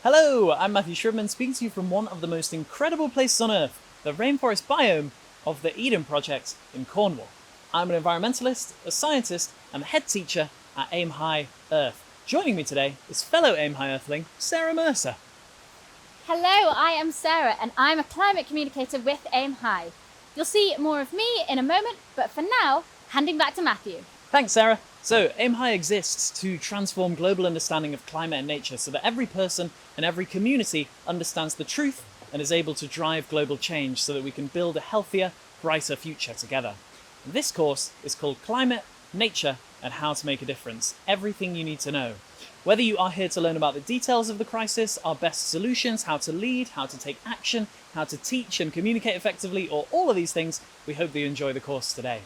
Hello, I'm Matthew Shribman, speaking to you from one of the most incredible places on Earth, the rainforest biome of the Eden Project in Cornwall. I'm an environmentalist, a scientist, and the head teacher at AimHi Earth. Joining me today is fellow AimHi Earthling, Sarah Mercer. Hello, I am Sarah, and I'm a climate communicator with AimHi. You'll see more of me in a moment, but for now, handing back to Matthew. Thanks, Sarah. So, AimHi exists to transform global understanding of climate and nature so that every person and every community understands the truth and is able to drive global change so that we can build a healthier, brighter future together. This course is called Climate, Nature, and How to Make a Difference. Everything you need to know. Whether you are here to learn about the details of the crisis, our best solutions, how to lead, how to take action, how to teach and communicate effectively, or all of these things, we hope that you enjoy the course today.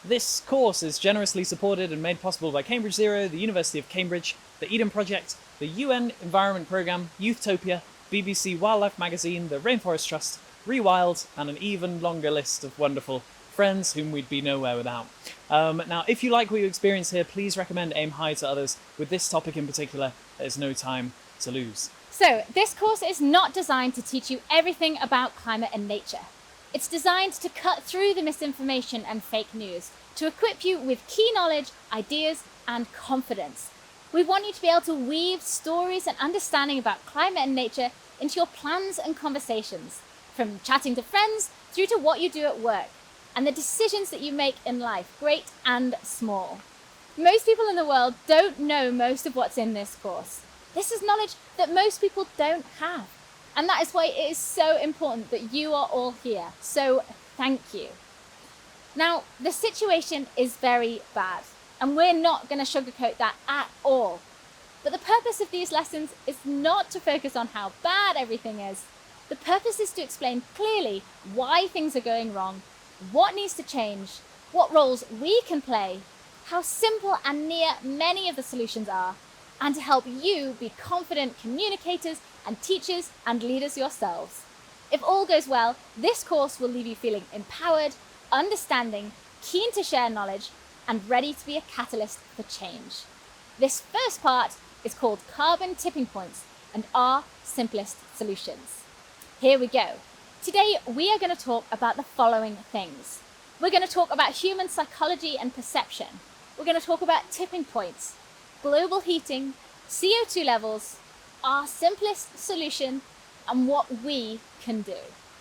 This course is generously supported and made possible by Cambridge Zero, the University of Cambridge, the Eden Project, the UN Environment Programme, Youthtopia, BBC Wildlife Magazine, the Rainforest Trust, Rewild, and an even longer list of wonderful friends whom we'd be nowhere without. Now, if you like what you experience here, please recommend AimHi to others. With this topic in particular, there's no time to lose. So, this course is not designed to teach you everything about climate and nature. It's designed to cut through the misinformation and fake news, to equip you with key knowledge, ideas, and confidence. We want you to be able to weave stories and understanding about climate and nature into your plans and conversations, from chatting to friends through to what you do at work, and the decisions that you make in life, great and small. Most people in the world don't know most of what's in this course. This is knowledge that most people don't have. And that is why it is so important that you are all here. So thank you. Now, the situation is very bad, and we're not going to sugarcoat that at all. But the purpose of these lessons is not to focus on how bad everything is. The purpose is to explain clearly why things are going wrong, what needs to change, what roles we can play, how simple and near many of the solutions are, and to help you be confident communicators and teachers and leaders yourselves. If all goes well, this course will leave you feeling empowered, understanding, keen to share knowledge, and ready to be a catalyst for change. This first part is called Carbon Tipping Points and Our Simplest Solutions. Here we go. Today, we are going to talk about the following things. We're going to talk about human psychology and perception. We're going to talk about tipping points, global heating, CO2 levels, our simplest solution, and what we can do.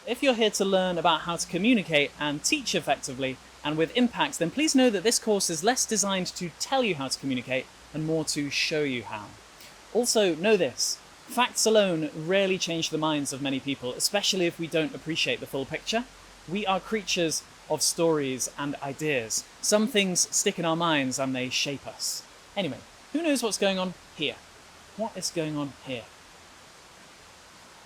If you're here to learn about how to communicate and teach effectively and with impact, then please know that this course is less designed to tell you how to communicate and more to show you how. Also, know this. Facts alone rarely change the minds of many people, especially if we don't appreciate the full picture. We are creatures of stories and ideas. Some things stick in our minds and they shape us. Anyway, who knows what's going on here? What is going on here?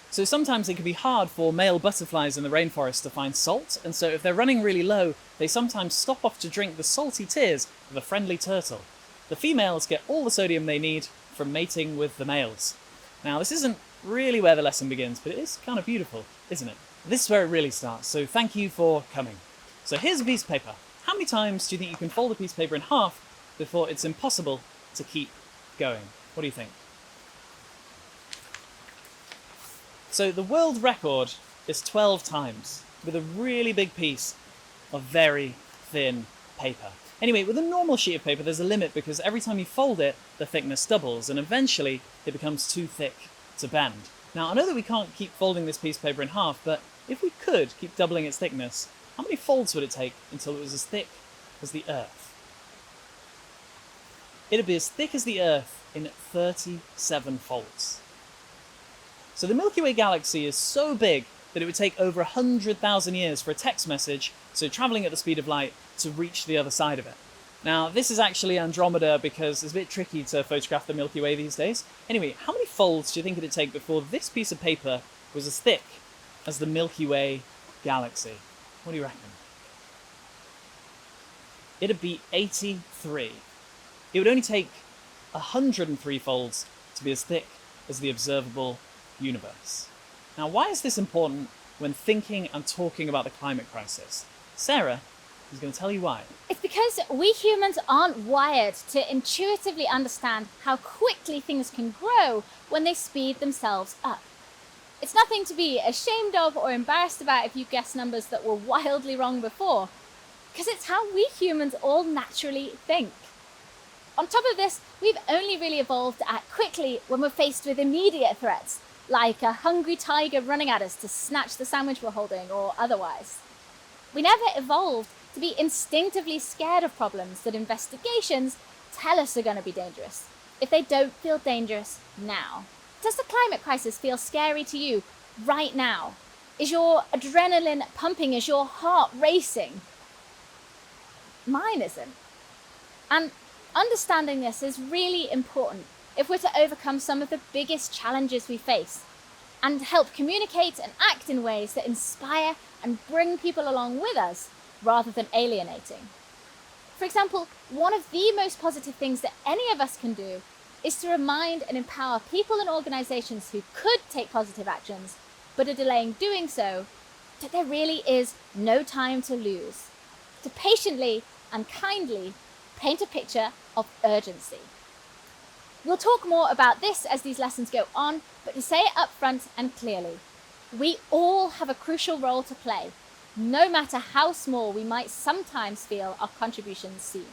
So sometimes it can be hard for male butterflies in the rainforest to find salt, and so if they're running really low, they sometimes stop off to drink the salty tears of a friendly turtle. The females get all the sodium they need from mating with the males. Now, this isn't really where the lesson begins, but it is kind of beautiful, isn't it? This is where it really starts, so thank you for coming. So here's a piece of paper. How many times do you think you can fold a piece of paper in half before it's impossible to keep going? What do you think? So the world record is 12 times, with a really big piece of very thin paper. Anyway, with a normal sheet of paper, there's a limit because every time you fold it, the thickness doubles, and eventually it becomes too thick to bend. Now, I know that we can't keep folding this piece of paper in half, but if we could keep doubling its thickness, how many folds would it take until it was as thick as the Earth? It'd be as thick as the Earth in 37 folds. So the Milky Way galaxy is so big that it would take over 100,000 years for a text message, so travelling at the speed of light, to reach the other side of it. Now, this is actually Andromeda because it's a bit tricky to photograph the Milky Way these days. Anyway, how many folds do you think it'd take before this piece of paper was as thick as the Milky Way galaxy? What do you reckon? It'd be 83. It would only take 103 folds to be as thick as the observable universe. Now, why is this important when thinking and talking about the climate crisis? Sarah, He's going to tell you why. It's because we humans aren't wired to intuitively understand how quickly things can grow when they speed themselves up. It's nothing to be ashamed of or embarrassed about if you guess numbers that were wildly wrong before, because it's how we humans all naturally think. On top of this, we've only really evolved to act quickly when we're faced with immediate threats, like a hungry tiger running at us to snatch the sandwich we're holding or otherwise. We never evolved to be instinctively scared of problems that investigations tell us are going to be dangerous, if they don't feel dangerous now. Does the climate crisis feel scary to you right now? Is your adrenaline pumping? Is your heart racing? Mine isn't. And understanding this is really important if we're to overcome some of the biggest challenges we face and help communicate and act in ways that inspire and bring people along with us rather than alienating. For example, one of the most positive things that any of us can do is to remind and empower people and organizations who could take positive actions but are delaying doing so, that there really is no time to lose. To patiently and kindly paint a picture of urgency. We'll talk more about this as these lessons go on, but to say it up front and clearly, we all have a crucial role to play, no matter how small we might sometimes feel our contributions seem.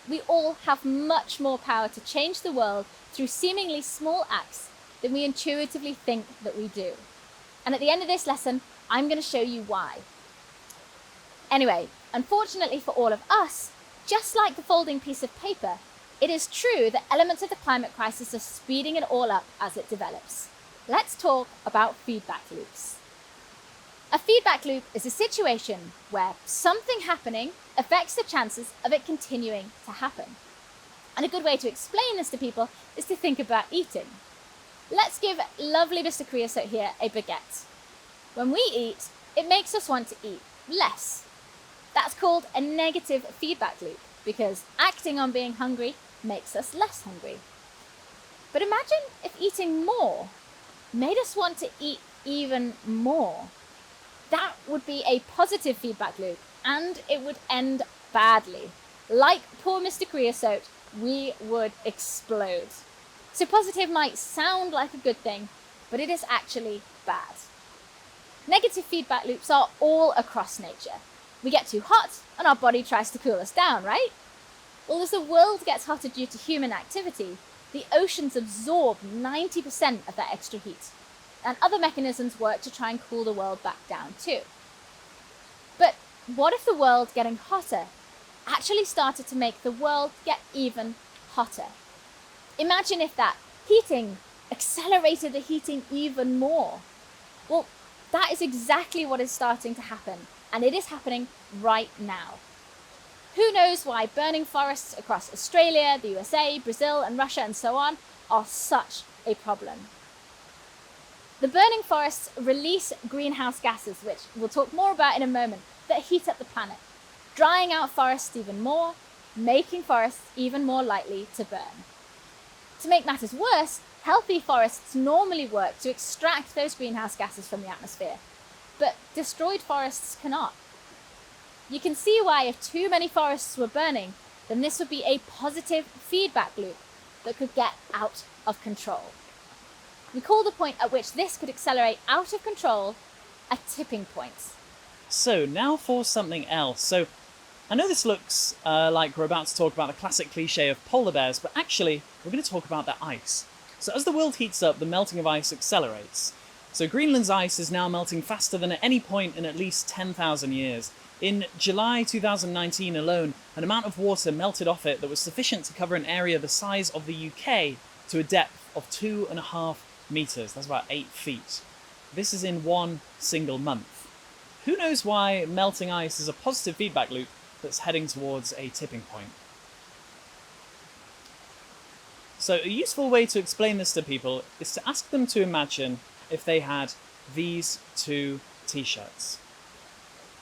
We all have much more power to change the world through seemingly small acts than we intuitively think that we do. And at the end of this lesson, I'm going to show you why. Anyway, unfortunately for all of us, just like the folding piece of paper, it is true that elements of the climate crisis are speeding it all up as it develops. Let's talk about feedback loops. A feedback loop is a situation where something happening affects the chances of it continuing to happen. And a good way to explain this to people is to think about eating. Let's give lovely Mr. Creosote here a baguette. When we eat, it makes us want to eat less. That's called a negative feedback loop because acting on being hungry makes us less hungry. But imagine if eating more made us want to eat even more. That would be a positive feedback loop, and it would end badly. Like poor Mr. Creosote, we would explode. So positive might sound like a good thing, but it is actually bad. Negative feedback loops are all across nature. We get too hot, and our body tries to cool us down, right? Well, as the world gets hotter due to human activity, the oceans absorb 90% of that extra heat, and other mechanisms work to try and cool the world back down too. But what if the world getting hotter actually started to make the world get even hotter? Imagine if that heating accelerated the heating even more. Well, that is exactly what is starting to happen, and it is happening right now. Who knows why burning forests across Australia, the USA, Brazil, and Russia, and so on, are such a problem. The burning forests release greenhouse gases, which we'll talk more about in a moment, that heat up the planet, drying out forests even more, making forests even more likely to burn. To make matters worse, healthy forests normally work to extract those greenhouse gases from the atmosphere, but destroyed forests cannot. You can see why if too many forests were burning, then this would be a positive feedback loop that could get out of control. We call the point at which this could accelerate out of control a tipping point. So now for something else. So I know this looks like we're about to talk about the classic cliche of polar bears, but actually we're going to talk about the ice. So as the world heats up, the melting of ice accelerates. So Greenland's ice is now melting faster than at any point in at least 10,000 years. In July 2019 alone, an amount of water melted off it that was sufficient to cover an area the size of the UK to a depth of 2.5 meters. That's about 8 feet. This is in one single month. Who knows why melting ice is a positive feedback loop that's heading towards a tipping point? So a useful way to explain this to people is to ask them to imagine if they had these two t-shirts.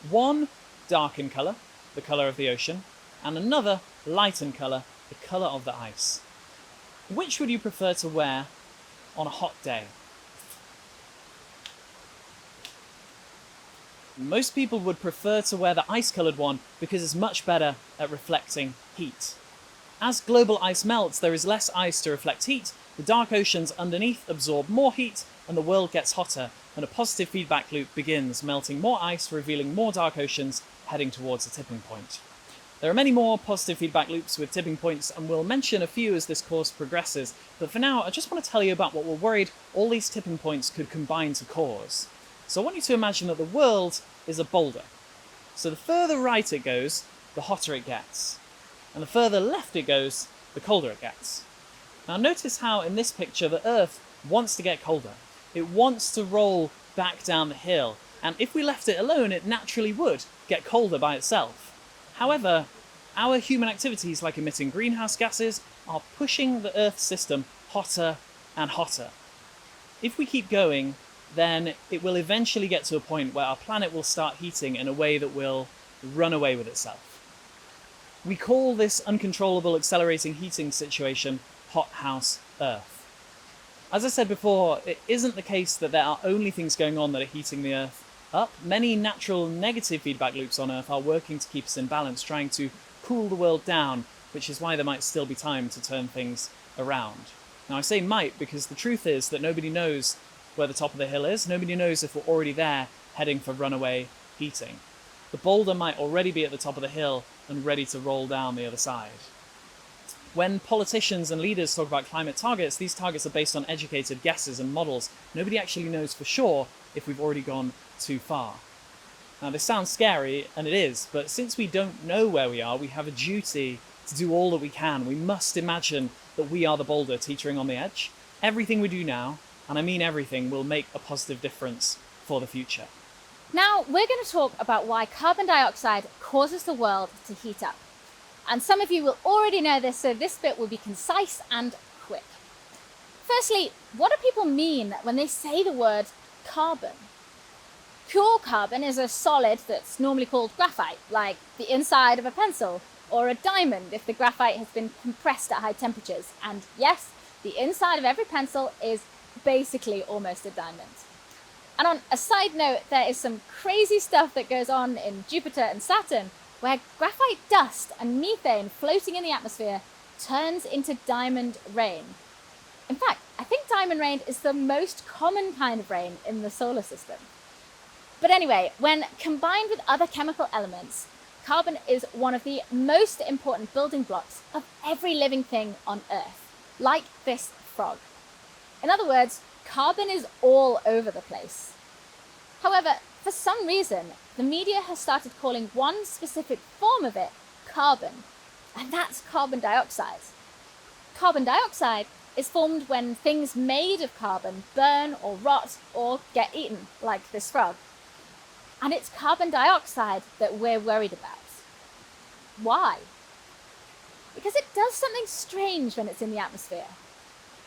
One dark in colour, the colour of the ocean, and another light in colour, the colour of the ice. Which would you prefer to wear on a hot day? Most people would prefer to wear the ice-coloured one because it's much better at reflecting heat. As global ice melts, there is less ice to reflect heat, the dark oceans underneath absorb more heat, and the world gets hotter, and a positive feedback loop begins, melting more ice, revealing more dark oceans, heading towards a tipping point. There are many more positive feedback loops with tipping points, and we'll mention a few as this course progresses, but for now I just want to tell you about what we're worried all these tipping points could combine to cause. So I want you to imagine that the world is a boulder. So the further right it goes, the hotter it gets. And the further left it goes, the colder it gets. Now notice how in this picture the Earth wants to get colder. It wants to roll back down the hill, and if we left it alone, it naturally would get colder by itself. However, our human activities like emitting greenhouse gases are pushing the Earth system hotter and hotter. If we keep going, then it will eventually get to a point where our planet will start heating in a way that will run away with itself. We call this uncontrollable accelerating heating situation hothouse Earth. As I said before, it isn't the case that there are only things going on that are heating the Earth up. Many natural negative feedback loops on Earth are working to keep us in balance, trying to cool the world down, which is why there might still be time to turn things around. Now I say might because the truth is that nobody knows where the top of the hill is. Nobody knows if we're already there, heading for runaway heating. The boulder might already be at the top of the hill and ready to roll down the other side. When politicians and leaders talk about climate targets, these targets are based on educated guesses and models. Nobody actually knows for sure if we've already gone too far. Now this sounds scary, and it is, but since we don't know where we are, we have a duty to do all that we can. We must imagine that we are the boulder teetering on the edge. Everything we do now, and I mean everything, will make a positive difference for the future. Now, we're going to talk about why carbon dioxide causes the world to heat up. And some of you will already know this, so this bit will be concise and quick. Firstly, what do people mean when they say the word carbon? Pure carbon is a solid that's normally called graphite, like the inside of a pencil, or a diamond if the graphite has been compressed at high temperatures. And yes, the inside of every pencil is basically almost a diamond. And on a side note, there is some crazy stuff that goes on in Jupiter and Saturn, where graphite dust and methane floating in the atmosphere turns into diamond rain. In fact, I think diamond rain is the most common kind of rain in the solar system. But anyway, when combined with other chemical elements, carbon is one of the most important building blocks of every living thing on Earth, like this frog. In other words, carbon is all over the place. However, for some reason, the media has started calling one specific form of it carbon, and that's carbon dioxide. Carbon dioxide is formed when things made of carbon burn or rot or get eaten, like this frog. And it's carbon dioxide that we're worried about. Why? Because it does something strange when it's in the atmosphere.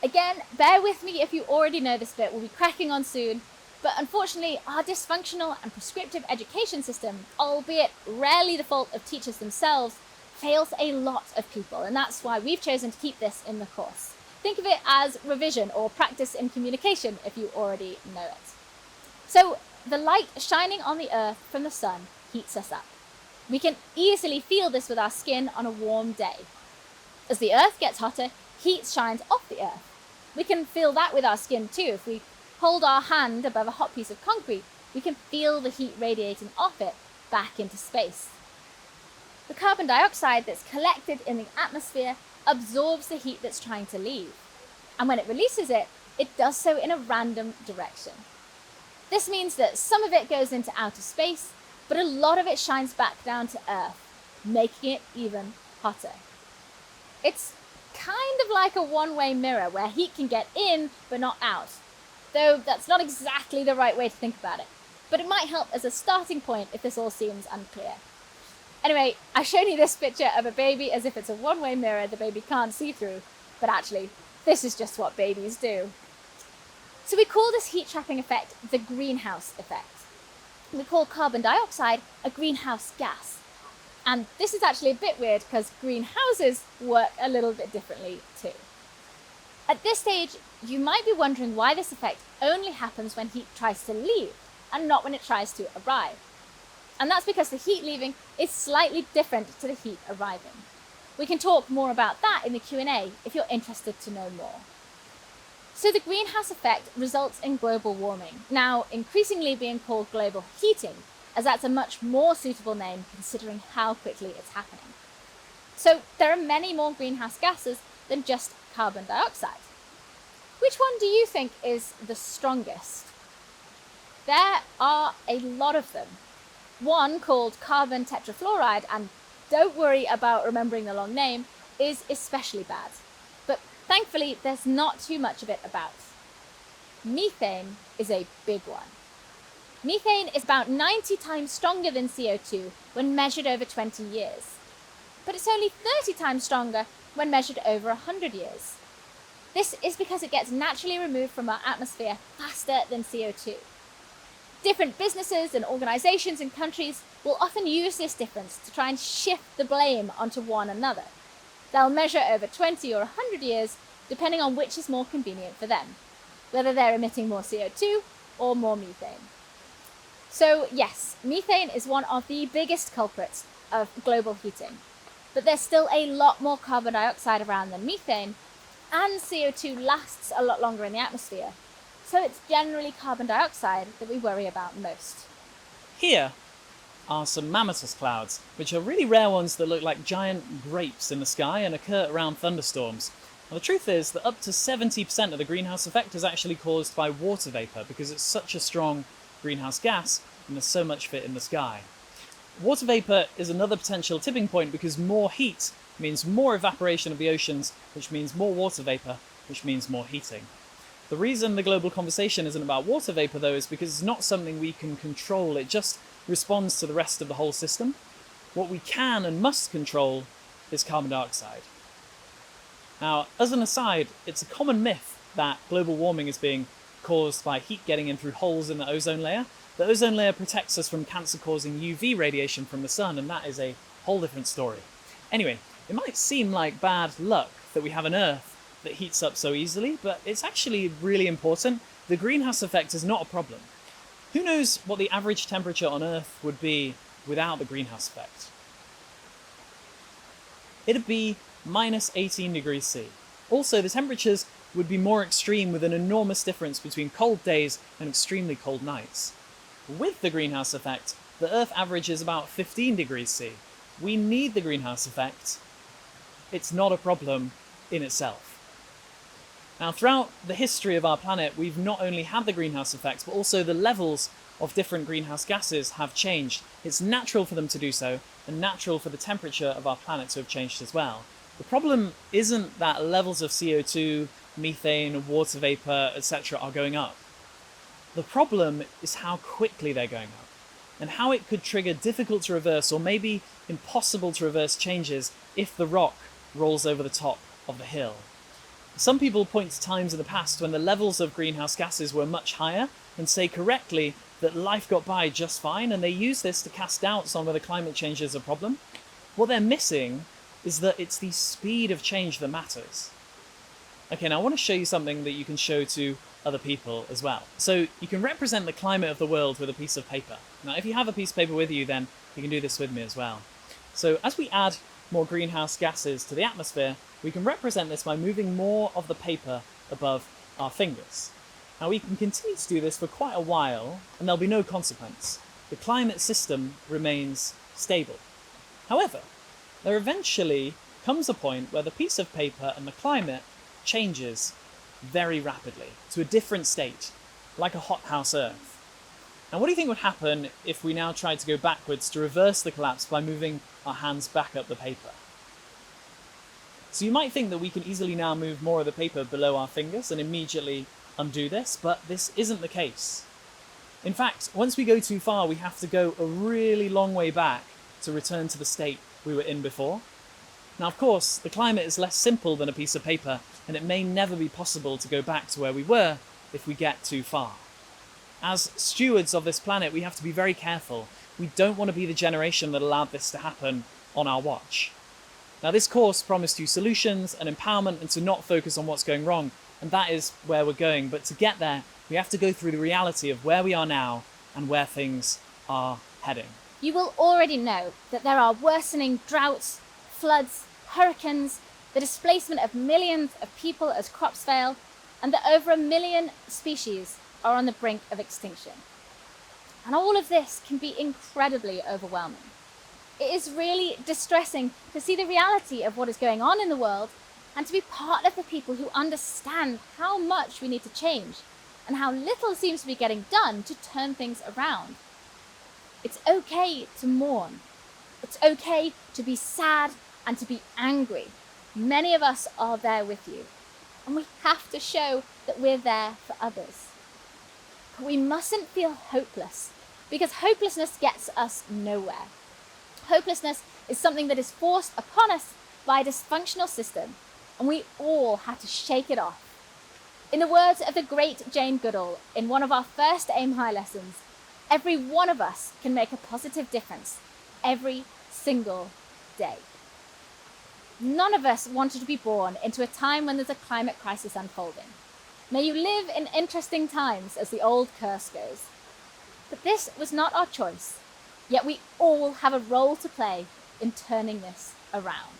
Again, bear with me if you already know this bit, we'll be cracking on soon, but unfortunately our dysfunctional and prescriptive education system, albeit rarely the fault of teachers themselves, fails a lot of people, and that's why we've chosen to keep this in the course. Think of it as revision or practice in communication if you already know it. So the light shining on the Earth from the sun heats us up. We can easily feel this with our skin on a warm day. As the Earth gets hotter, heat shines off the Earth. We can feel that with our skin too. If we hold our hand above a hot piece of concrete, we can feel the heat radiating off it back into space. The carbon dioxide that's collected in the atmosphere absorbs the heat that's trying to leave. And when it releases it, it does so in a random direction. This means that some of it goes into outer space, but a lot of it shines back down to Earth, making it even hotter. It's kind of like a one-way mirror where heat can get in but not out, though that's not exactly the right way to think about it. But it might help as a starting point if this all seems unclear. Anyway, I've shown you this picture of a baby as if it's a one-way mirror the baby can't see through, but actually, this is just what babies do. So we call this heat trapping effect the greenhouse effect. We call carbon dioxide a greenhouse gas. And this is actually a bit weird because greenhouses work a little bit differently too. At this stage, you might be wondering why this effect only happens when heat tries to leave and not when it tries to arrive. And that's because the heat leaving is slightly different to the heat arriving. We can talk more about that in the Q&A if you're interested to know more. So the greenhouse effect results in global warming, now increasingly being called global heating, as that's a much more suitable name considering how quickly it's happening. So there are many more greenhouse gases than just carbon dioxide. Which one do you think is the strongest? There are a lot of them. One called carbon tetrafluoride, and don't worry about remembering the long name, is especially bad. But thankfully, there's not too much of it about. Methane is a big one. Methane is about 90 times stronger than CO2 when measured over 20 years. But it's only 30 times stronger when measured over 100 years. This is because it gets naturally removed from our atmosphere faster than CO2. Different businesses and organisations and countries will often use this difference to try and shift the blame onto one another. They'll measure over 20 or 100 years, depending on which is more convenient for them, whether they're emitting more CO2 or more methane. So yes, methane is one of the biggest culprits of global heating, but there's still a lot more carbon dioxide around than methane, and CO2 lasts a lot longer in the atmosphere. So it's generally carbon dioxide that we worry about most. Here are some mammatus clouds, which are really rare ones that look like giant grapes in the sky and occur around thunderstorms. Now, the truth is that up to 70% of the greenhouse effect is actually caused by water vapour because it's such a strong greenhouse gas and there's so much of it in the sky. Water vapour is another potential tipping point because more heat means more evaporation of the oceans, which means more water vapour, which means more heating. The reason the global conversation isn't about water vapour, though, is because it's not something we can control. It just responds to the rest of the whole system. What we can and must control is carbon dioxide. Now, as an aside, it's a common myth that global warming is being caused by heat getting in through holes in the ozone layer. The ozone layer protects us from cancer-causing UV radiation from the sun, and that is a whole different story. Anyway, it might seem like bad luck that we have an Earth that heats up so easily, but it's actually really important. The greenhouse effect is not a problem. Who knows what the average temperature on Earth would be without the greenhouse effect? It'd be minus 18 degrees C. Also, the temperatures would be more extreme with an enormous difference between cold days and extremely cold nights. With the greenhouse effect, the Earth average is about 15 degrees C. We need the greenhouse effect. It's not a problem in itself. Now, throughout the history of our planet, we've not only had the greenhouse effect, but also the levels of different greenhouse gases have changed. It's natural for them to do so, and natural for the temperature of our planet to have changed as well. The problem isn't that levels of CO2, methane, water vapour, etc. are going up. The problem is how quickly they're going up, and how it could trigger difficult to reverse or maybe impossible to reverse changes if the rock rolls over the top of the hill. Some people point to times in the past when the levels of greenhouse gases were much higher and say correctly that life got by just fine, and they use this to cast doubts on whether climate change is a problem. What they're missing is that it's the speed of change that matters. Okay, now I want to show you something that you can show to other people as well. So you can represent the climate of the world with a piece of paper. Now, if you have a piece of paper with you, then you can do this with me as well. So as we add more greenhouse gases to the atmosphere, we can represent this by moving more of the paper above our fingers. Now, we can continue to do this for quite a while, and there'll be no consequence. The climate system remains stable. However, there eventually comes a point where the piece of paper and the climate changes very rapidly to a different state, like a hothouse Earth. Now, what do you think would happen if we now tried to go backwards to reverse the collapse by moving our hands back up the paper? So you might think that we can easily now move more of the paper below our fingers and immediately undo this, but this isn't the case. In fact, once we go too far, we have to go a really long way back to return to the state we were in before. Now, of course, the climate is less simple than a piece of paper, and it may never be possible to go back to where we were if we get too far. As stewards of this planet, we have to be very careful. We don't want to be the generation that allowed this to happen on our watch. Now, this course promised you solutions and empowerment and to not focus on what's going wrong, and that is where we're going. But to get there, we have to go through the reality of where we are now and where things are heading. You will already know that there are worsening droughts, floods, hurricanes, the displacement of millions of people as crops fail, and that over 1 million species are on the brink of extinction. And all of this can be incredibly overwhelming. It is really distressing to see the reality of what is going on in the world and to be part of the people who understand how much we need to change and how little seems to be getting done to turn things around. It's okay to mourn. It's okay to be sad and to be angry. Many of us are there with you, and we have to show that we're there for others. But we mustn't feel hopeless, because hopelessness gets us nowhere. Hopelessness is something that is forced upon us by a dysfunctional system, and we all have to shake it off. In the words of the great Jane Goodall in one of our first AimHi lessons, every one of us can make a positive difference every single day. None of us wanted to be born into a time when there's a climate crisis unfolding. May you live in interesting times, as the old curse goes. But this was not our choice, yet we all have a role to play in turning this around.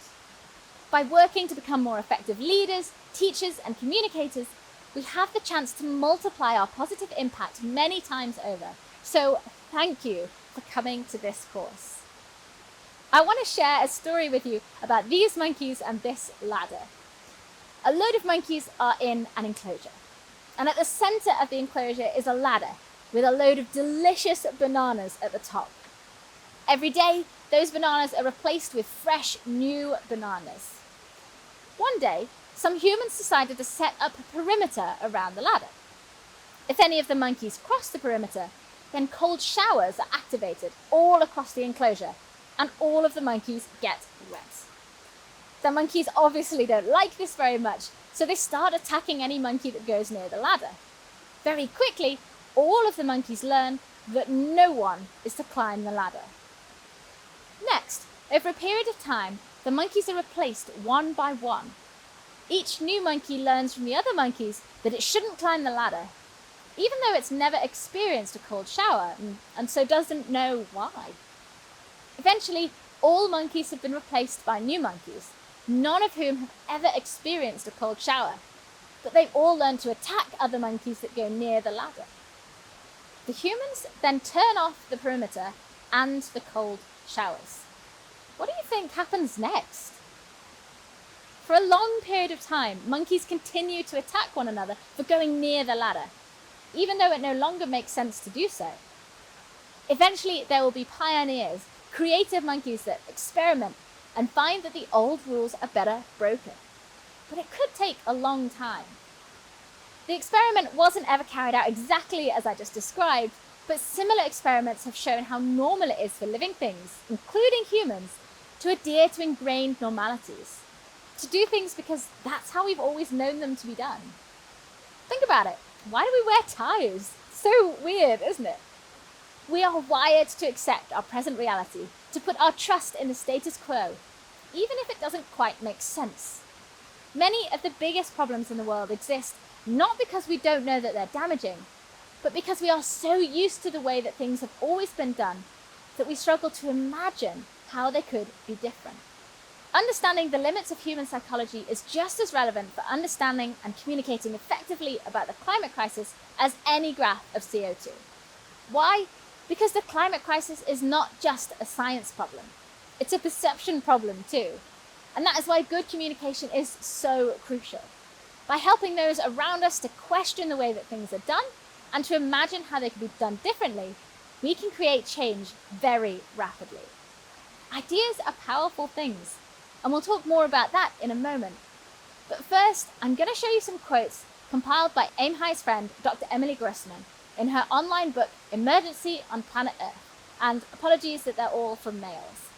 By working to become more effective leaders, teachers, and communicators, we have the chance to multiply our positive impact many times over. So thank you for coming to this course. I want to share a story with you about these monkeys and this ladder. A load of monkeys are in an enclosure, and at the center of the enclosure is a ladder with a load of delicious bananas at the top. Every day, those bananas are replaced with fresh, new bananas. One day, some humans decided to set up a perimeter around the ladder. If any of the monkeys cross the perimeter, then cold showers are activated all across the enclosure, and all of the monkeys get wet. The monkeys obviously don't like this very much, so they start attacking any monkey that goes near the ladder. Very quickly, all of the monkeys learn that no one is to climb the ladder. Next, over a period of time, the monkeys are replaced one by one. Each new monkey learns from the other monkeys that it shouldn't climb the ladder, even though it's never experienced a cold shower and so doesn't know why. Eventually, all monkeys have been replaced by new monkeys, none of whom have ever experienced a cold shower, but they all learn to attack other monkeys that go near the ladder. The humans then turn off the perimeter and the cold showers. What do you think happens next? For a long period of time, monkeys continue to attack one another for going near the ladder, even though it no longer makes sense to do so. Eventually, there will be pioneers, creative monkeys that experiment and find that the old rules are better broken. But it could take a long time. The experiment wasn't ever carried out exactly as I just described, but similar experiments have shown how normal it is for living things, including humans, to adhere to ingrained normalities. To do things because that's how we've always known them to be done. Think about it. Why do we wear ties? So weird, isn't it? We are wired to accept our present reality, to put our trust in the status quo, even if it doesn't quite make sense. Many of the biggest problems in the world exist not because we don't know that they're damaging, but because we are so used to the way that things have always been done that we struggle to imagine how they could be different. Understanding the limits of human psychology is just as relevant for understanding and communicating effectively about the climate crisis as any graph of CO2. Why? Because the climate crisis is not just a science problem. It's a perception problem too. And that is why good communication is so crucial. By helping those around us to question the way that things are done and to imagine how they could be done differently, we can create change very rapidly. Ideas are powerful things, and we'll talk more about that in a moment. But first, I'm going to show you some quotes compiled by AimHi's friend, Dr. Emily Grossman, in her online book, Emergency on Planet Earth, and apologies that they're all from males.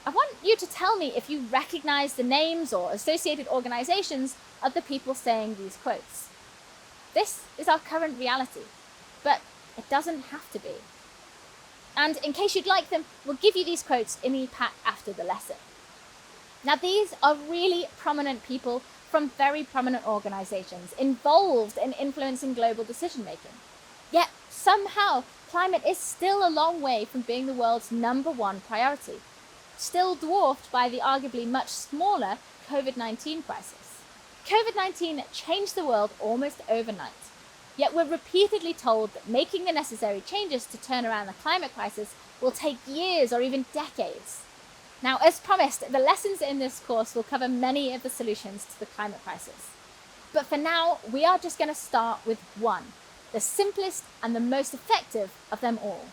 I want you to tell me if you recognize the names or associated organizations of the people saying these quotes. This is our current reality, but it doesn't have to be. And in case you'd like them, we'll give you these quotes in the pack after the lesson. Now, these are really prominent people from very prominent organizations involved in influencing global decision making. Yet, somehow, climate is still a long way from being the world's #1 priority, still dwarfed by the arguably much smaller COVID-19 crisis. COVID-19 changed the world almost overnight, yet we're repeatedly told that making the necessary changes to turn around the climate crisis will take years or even decades. Now, as promised, the lessons in this course will cover many of the solutions to the climate crisis. But for now, we are just going to start with one, the simplest and the most effective of them all.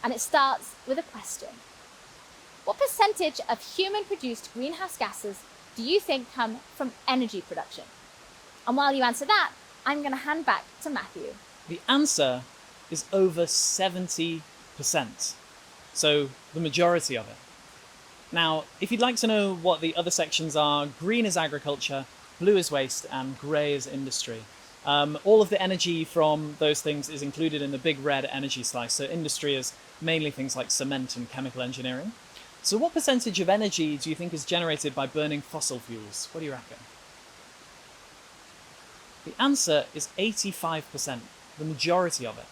And it starts with a question. What percentage of human-produced greenhouse gases do you think come from energy production? And while you answer that, I'm going to hand back to Matthew. The answer is over 70%. So the majority of it. Now, if you'd like to know what the other sections are, green is agriculture, blue is waste, and grey is industry. All of the energy from those things is included in the big red energy slice. So industry is mainly things like cement and chemical engineering. So what percentage of energy do you think is generated by burning fossil fuels? What do you reckon? The answer is 85%, the majority of it.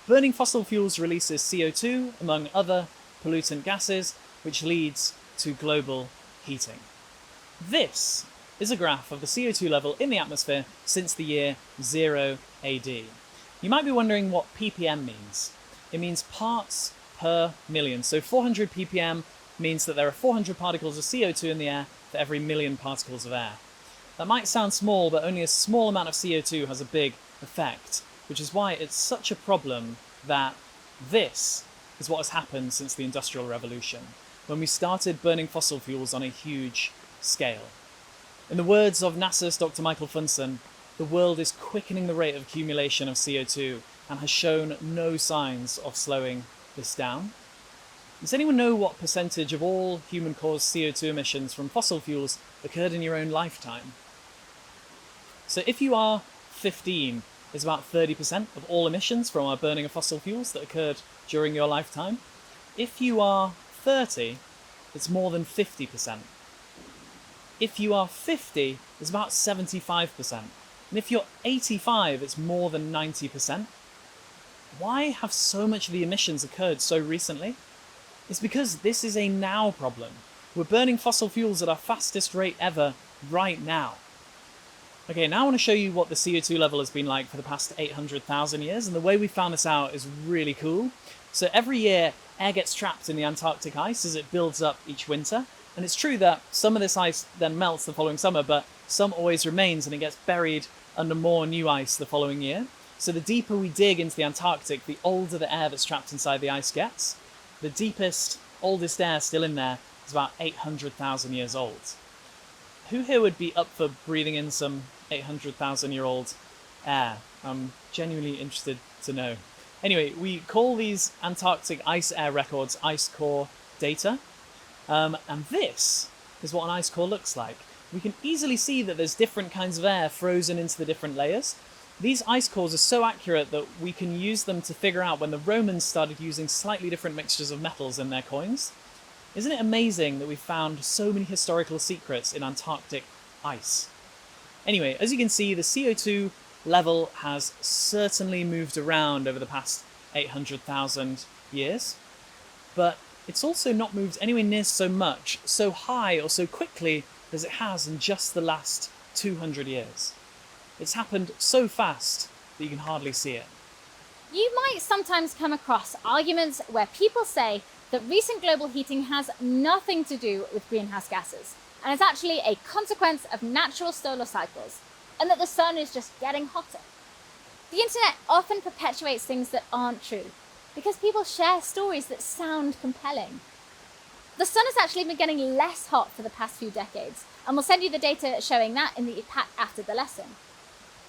Burning fossil fuels releases CO2, among other pollutant gases, which leads to global heating. This is a graph of the CO2 level in the atmosphere since the year 0 AD. You might be wondering what ppm means. It means parts per million. So 400 ppm means that there are 400 particles of CO2 in the air for every million particles of air. That might sound small, but only a small amount of CO2 has a big effect, which is why it's such a problem that this is what has happened since the Industrial Revolution, when we started burning fossil fuels on a huge scale. In the words of NASA's Dr. Michael Funson, the world is quickening the rate of accumulation of CO2 and has shown no signs of slowing this down. Does anyone know what percentage of all human-caused CO2 emissions from fossil fuels occurred in your own lifetime? So if you are 15, it's about 30% of all emissions from our burning of fossil fuels that occurred during your lifetime. If you are 30, it's more than 50%. If you are 50, it's about 75%. And if you're 85, it's more than 90%. Why have so much of the emissions occurred so recently? It's because this is a now problem. We're burning fossil fuels at our fastest rate ever right now. Okay, now I want to show you what the CO2 level has been like for the past 800,000 years, and the way we found this out is really cool. So every year, air gets trapped in the Antarctic ice as it builds up each winter, and it's true that some of this ice then melts the following summer, but some always remains and it gets buried under more new ice the following year. So the deeper we dig into the Antarctic, the older the air that's trapped inside the ice gets. The deepest, oldest air still in there is about 800,000 years old. Who here would be up for breathing in some 800,000-year-old air? I'm genuinely interested to know. Anyway, we call these Antarctic ice air records ice core data. And this is what an ice core looks like. We can easily see that there's different kinds of air frozen into the different layers. These ice cores are so accurate that we can use them to figure out when the Romans started using slightly different mixtures of metals in their coins. Isn't it amazing that we found so many historical secrets in Antarctic ice? Anyway, as you can see, the CO2 level has certainly moved around over the past 800,000 years, but it's also not moved anywhere near so much, so high or so quickly as it has in just the last 200 years. It's happened so fast that you can hardly see it. You might sometimes come across arguments where people say that recent global heating has nothing to do with greenhouse gases, and is actually a consequence of natural solar cycles, and that the sun is just getting hotter. The internet often perpetuates things that aren't true, because people share stories that sound compelling. The sun has actually been getting less hot for the past few decades, and we'll send you the data showing that in the pack after the lesson.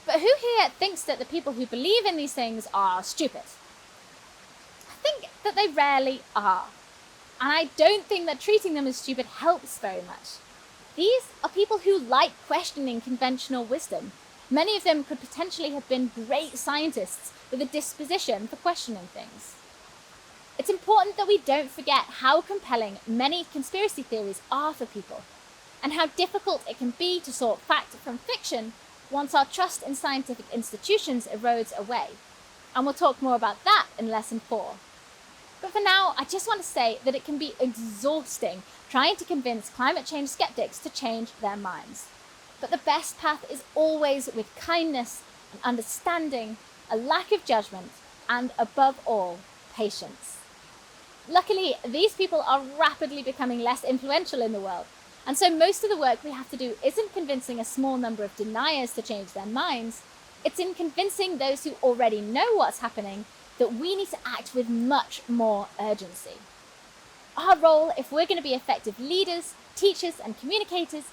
But who here thinks that the people who believe in these things are stupid? I think that they rarely are. And I don't think that treating them as stupid helps very much. These are people who like questioning conventional wisdom. Many of them could potentially have been great scientists with a disposition for questioning things. It's important that we don't forget how compelling many conspiracy theories are for people, and how difficult it can be to sort fact from fiction once our trust in scientific institutions erodes away. And we'll talk more about that in lesson 4. But for now, I just want to say that it can be exhausting trying to convince climate change skeptics to change their minds. But the best path is always with kindness and understanding, a lack of judgment, and above all, patience. Luckily, these people are rapidly becoming less influential in the world, and so most of the work we have to do isn't convincing a small number of deniers to change their minds, it's in convincing those who already know what's happening that we need to act with much more urgency. Our role, if we're going to be effective leaders, teachers, and communicators,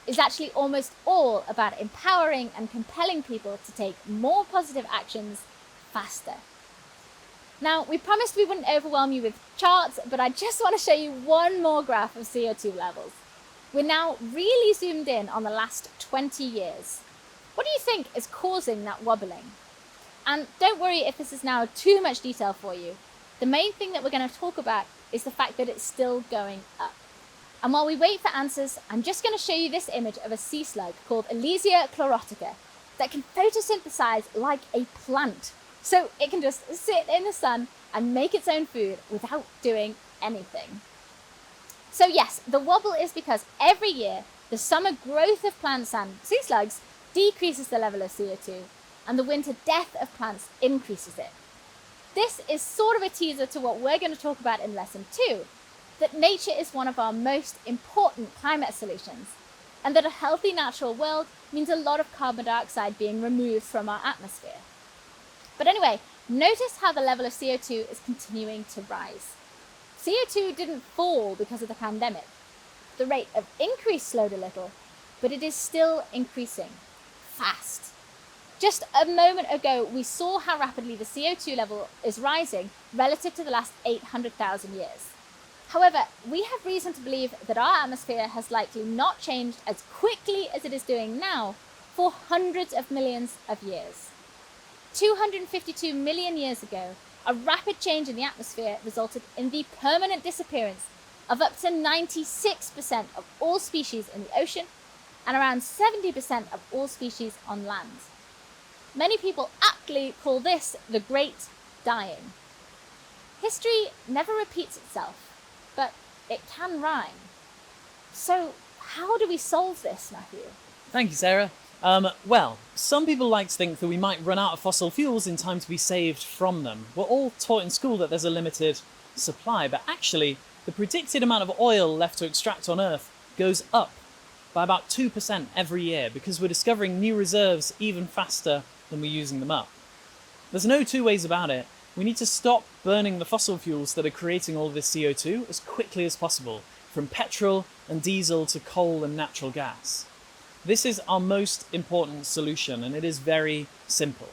is actually almost all about empowering and compelling people to take more positive actions faster. Now, we promised we wouldn't overwhelm you with charts, but I just want to show you one more graph of CO2 levels. We're now really zoomed in on the last 20 years. What do you think is causing that wobbling? And don't worry if this is now too much detail for you. The main thing that we're going to talk about is the fact that it's still going up. And while we wait for answers, I'm just going to show you this image of a sea slug called Elysia chlorotica that can photosynthesize like a plant. So it can just sit in the sun and make its own food without doing anything. So yes, the wobble is because every year the summer growth of plants and sea slugs decreases the level of CO2, and the winter death of plants increases it. This is sort of a teaser to what we're going to talk about in lesson 2, that nature is one of our most important climate solutions, and that a healthy natural world means a lot of carbon dioxide being removed from our atmosphere. But anyway, notice how the level of CO2 is continuing to rise. CO2 didn't fall because of the pandemic. The rate of increase slowed a little, but it is still increasing fast. Just a moment ago, we saw how rapidly the CO2 level is rising relative to the last 800,000 years. However, we have reason to believe that our atmosphere has likely not changed as quickly as it is doing now for hundreds of millions of years. 252 million years ago, a rapid change in the atmosphere resulted in the permanent disappearance of up to 96% of all species in the ocean and around 70% of all species on land. Many people aptly call this the Great Dying. History never repeats itself, but it can rhyme. So how do we solve this, Matthew? Thank you, Sarah. Well, some people like to think that we might run out of fossil fuels in time to be saved from them. We're all taught in school that there's a limited supply, but actually, the predicted amount of oil left to extract on Earth goes up by about 2% every year because we're discovering new reserves even faster than we're using them up. There's no two ways about it. We need to stop burning the fossil fuels that are creating all of this CO2 as quickly as possible, from petrol and diesel to coal and natural gas. This is our most important solution, and it is very simple.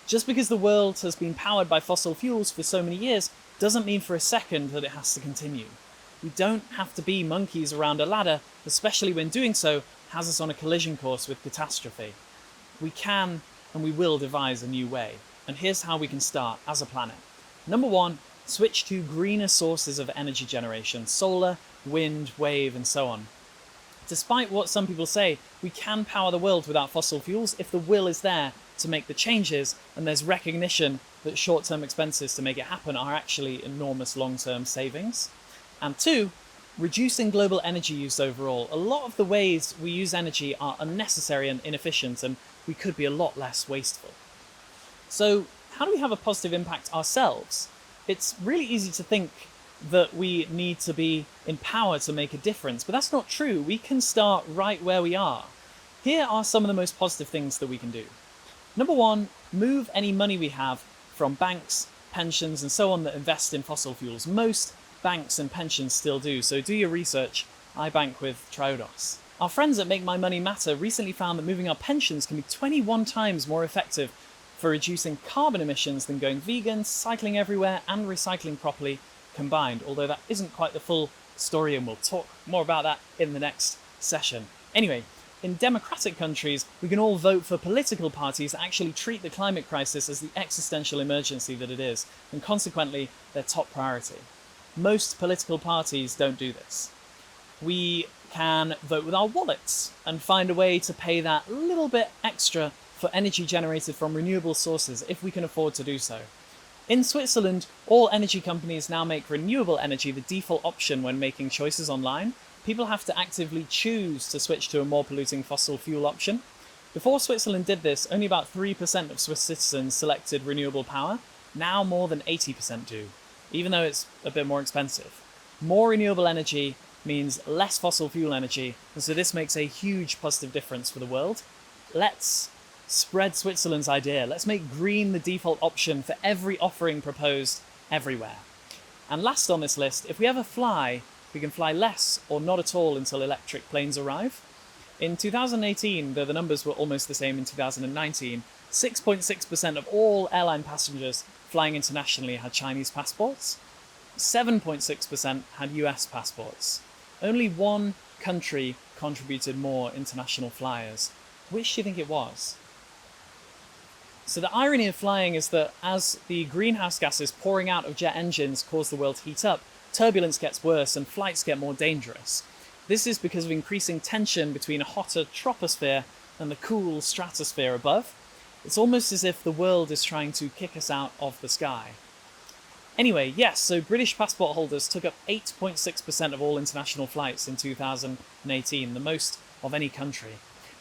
Just because the world has been powered by fossil fuels for so many years doesn't mean for a second that it has to continue. We don't have to be monkeys around a ladder, especially when doing so has us on a collision course with catastrophe. We can and we will devise a new way, and here's how we can start as a planet. Number 1, switch to greener sources of energy generation, solar, wind, wave, and so on. Despite what some people say, we can power the world without fossil fuels if the will is there to make the changes and there's recognition that short-term expenses to make it happen are actually enormous long-term savings. And 2, reducing global energy use overall. A lot of the ways we use energy are unnecessary and inefficient, and we could be a lot less wasteful. So how do we have a positive impact ourselves? It's really easy to think that we need to be in power to make a difference, but that's not true. We can start right where we are. Here are some of the most positive things that we can do. Number 1, move any money we have from banks, pensions, and so on that invest in fossil fuels. Most banks and pensions still do, so do your research. I bank with Triodos. Our friends at Make My Money Matter recently found that moving our pensions can be 21 times more effective for reducing carbon emissions than going vegan, cycling everywhere, and recycling properly combined, although that isn't quite the full story, and we'll talk more about that in the next session. Anyway, in democratic countries, we can all vote for political parties that actually treat the climate crisis as the existential emergency that it is, and consequently, their top priority. Most political parties don't do this. We can vote with our wallets and find a way to pay that little bit extra for energy generated from renewable sources if we can afford to do so. In Switzerland, all energy companies now make renewable energy the default option when making choices online. People have to actively choose to switch to a more polluting fossil fuel option. Before Switzerland did this, only about 3% of Swiss citizens selected renewable power. Now more than 80% do, even though it's a bit more expensive. More renewable energy means less fossil fuel energy, and so this makes a huge positive difference for the world. Let's spread Switzerland's idea. Let's make green the default option for every offering proposed everywhere. And last on this list, if we ever fly, we can fly less or not at all until electric planes arrive. In 2018, though the numbers were almost the same in 2019, 6.6% of all airline passengers flying internationally had Chinese passports. 7.6% had US passports. Only one country contributed more international flyers. Which do you think it was? So the irony of flying is that as the greenhouse gases pouring out of jet engines cause the world to heat up, turbulence gets worse and flights get more dangerous. This is because of increasing tension between a hotter troposphere and the cool stratosphere above. It's almost as if the world is trying to kick us out of the sky. Anyway, yes, so British passport holders took up 8.6% of all international flights in 2018, the most of any country.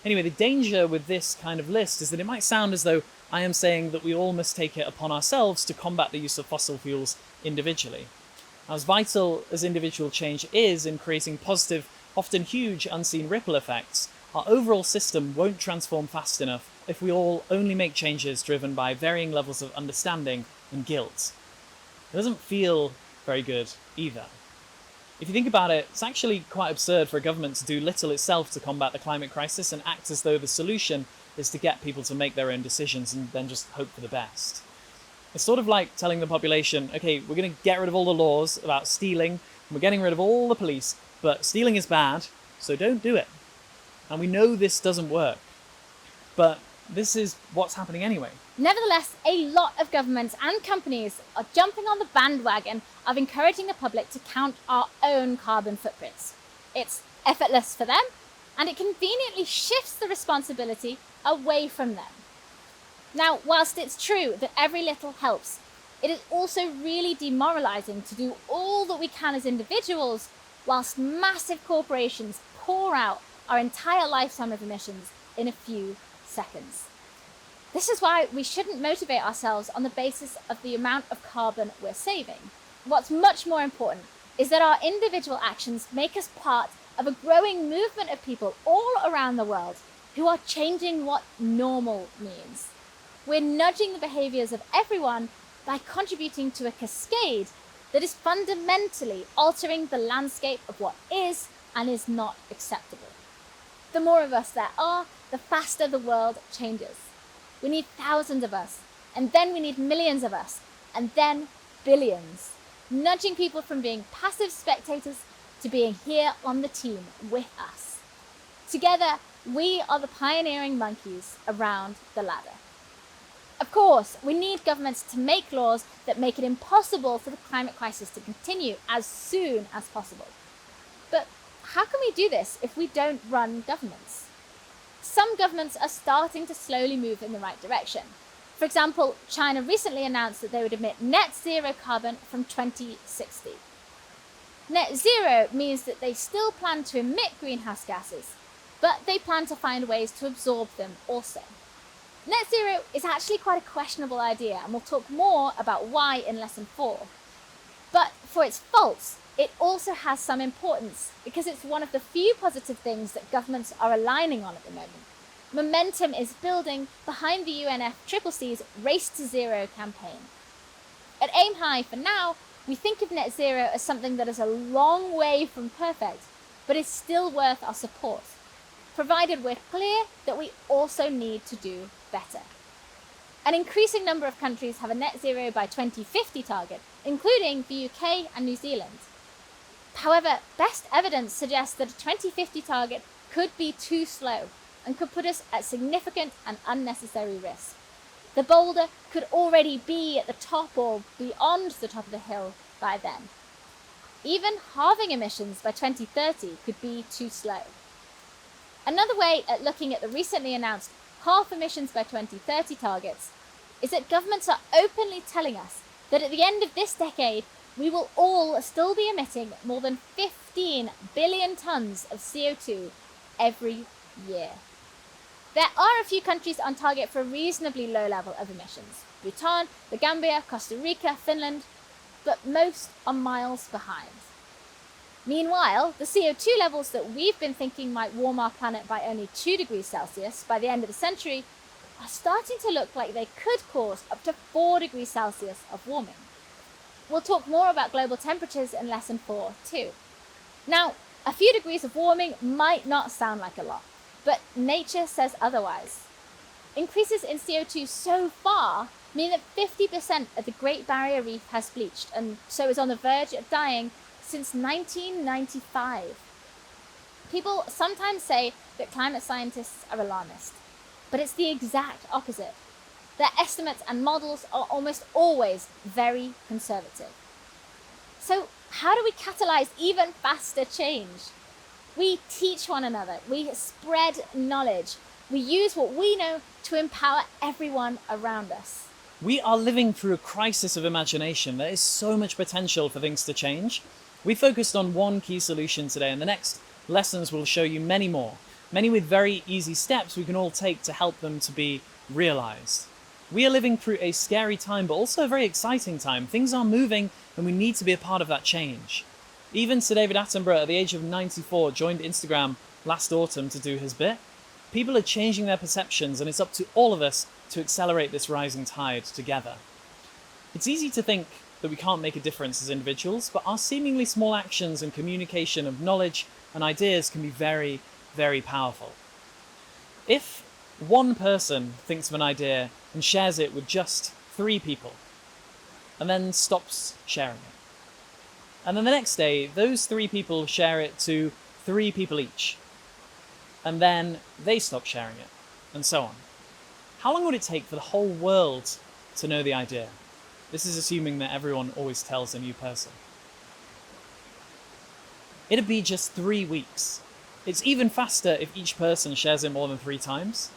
Anyway, the danger with this kind of list is that it might sound as though I am saying that we all must take it upon ourselves to combat the use of fossil fuels individually. As vital as individual change is in creating positive, often huge unseen ripple effects, our overall system won't transform fast enough if we all only make changes driven by varying levels of understanding and guilt. It doesn't feel very good either. If you think about it, it's actually quite absurd for a government to do little itself to combat the climate crisis and act as though the solution is to get people to make their own decisions and then just hope for the best. It's sort of like telling the population, okay, we're going to get rid of all the laws about stealing, and we're getting rid of all the police, but stealing is bad, so don't do it. And we know this doesn't work. But this is what's happening anyway. Nevertheless, a lot of governments and companies are jumping on the bandwagon of encouraging the public to count our own carbon footprints. It's effortless for them, and it conveniently shifts the responsibility away from them. Now, whilst it's true that every little helps, it is also really demoralizing to do all that we can as individuals whilst massive corporations pour out our entire lifetime of emissions in a few seconds. This is why we shouldn't motivate ourselves on the basis of the amount of carbon we're saving. What's much more important is that our individual actions make us part of a growing movement of people all around the world who are changing what normal means. We're nudging the behaviours of everyone by contributing to a cascade that is fundamentally altering the landscape of what is and is not acceptable. The more of us there are, the faster the world changes. We need thousands of us, and then we need millions of us, and then billions, nudging people from being passive spectators to being here on the team with us. Together, we are the pioneering monkeys around the ladder. Of course, we need governments to make laws that make it impossible for the climate crisis to continue as soon as possible. But how can we do this if we don't run governments? Some governments are starting to slowly move in the right direction. For example, China recently announced that they would emit net zero carbon from 2060. Net zero means that they still plan to emit greenhouse gases, but they plan to find ways to absorb them also. Net zero is actually quite a questionable idea, and we'll talk more about why in lesson 4. But for its faults, it also has some importance because it's one of the few positive things that governments are aligning on at the moment. Momentum is building behind the UNFCCC's Race to Zero campaign. At AimHi, for now, we think of net zero as something that is a long way from perfect, but is still worth our support, provided we're clear that we also need to do better. An increasing number of countries have a net zero by 2050 target, including the UK and New Zealand. However, best evidence suggests that a 2050 target could be too slow and could put us at significant and unnecessary risk. The boulder could already be at the top or beyond the top of the hill by then. Even halving emissions by 2030 could be too slow. Another way at looking at the recently announced half emissions by 2030 targets is that governments are openly telling us that at the end of this decade, we will all still be emitting more than 15 billion tons of CO2 every year. There are a few countries on target for a reasonably low level of emissions: Bhutan, the Gambia, Costa Rica, Finland, but most are miles behind. Meanwhile, the CO2 levels that we've been thinking might warm our planet by only 2 degrees Celsius by the end of the century are starting to look like they could cause up to 4 degrees Celsius of warming. We'll talk more about global temperatures in lesson 4 too. Now, a few degrees of warming might not sound like a lot, but nature says otherwise. Increases in CO2 so far mean that 50% of the Great Barrier Reef has bleached and so is on the verge of dying since 1995. People sometimes say that climate scientists are alarmist, but it's the exact opposite. Their estimates and models are almost always very conservative. So how do we catalyze even faster change? We teach one another, we spread knowledge, we use what we know to empower everyone around us. We are living through a crisis of imagination. There is so much potential for things to change. We focused on one key solution today, and the next lessons will show you many more, many with very easy steps we can all take to help them to be realized. We are living through a scary time, but also a very exciting time. Things are moving, and we need to be a part of that change. Even Sir David Attenborough, at the age of 94, joined Instagram last autumn to do his bit. People are changing their perceptions, and it's up to all of us to accelerate this rising tide together. It's easy to think that we can't make a difference as individuals, but our seemingly small actions and communication of knowledge and ideas can be very, very powerful. If one person thinks of an idea and shares it with just 3 people, and then stops sharing it, and then the next day, those 3 people share it to 3 people each, and then they stop sharing it, and so on. How long would it take for the whole world to know the idea? This is assuming that everyone always tells a new person. It'd be just 3 weeks. It's even faster if each person shares it more than 3 times.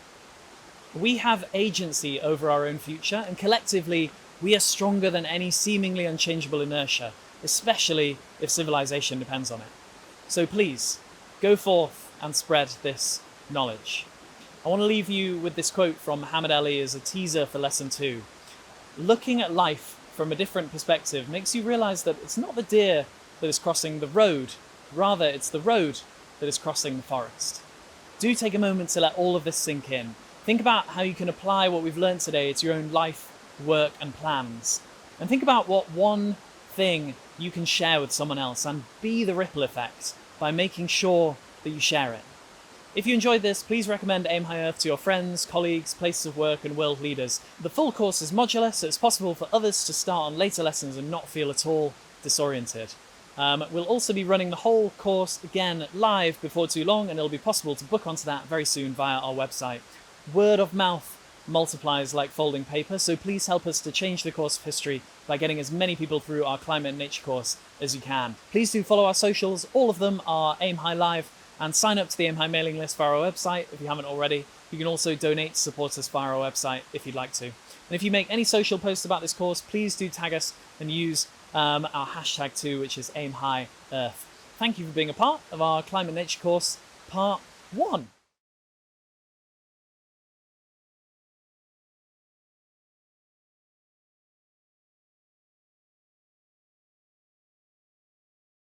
We have agency over our own future, and collectively, we are stronger than any seemingly unchangeable inertia, especially if civilization depends on it. So please, go forth and spread this knowledge. I want to leave you with this quote from Muhammad Ali as a teaser for lesson 2. Looking at life from a different perspective makes you realize that it's not the deer that is crossing the road, rather it's the road that is crossing the forest. Do take a moment to let all of this sink in. Think about how you can apply what we've learned today to your own life, work and plans. And think about what one thing you can share with someone else, and be the ripple effect by making sure that you share it. If you enjoyed this, please recommend AimHi Earth to your friends, colleagues, places of work and world leaders. The full course is modular, so it's possible for others to start on later lessons and not feel at all disoriented. We'll also be running the whole course again live before too long, and it'll be possible to book onto that very soon via our website. Word of mouth multiplies like folding paper, so please help us to change the course of history by getting as many people through our climate and nature course as you can. Please do follow our socials. All of them are AimHi Live, and sign up to the AimHi mailing list via our website if you haven't already. You can also donate to support us via our website if you'd like to. And if you make any social posts about this course, please do tag us and use our hashtag too, which is AimHi Earth. Thank you for being a part of our climate and nature course, part 1.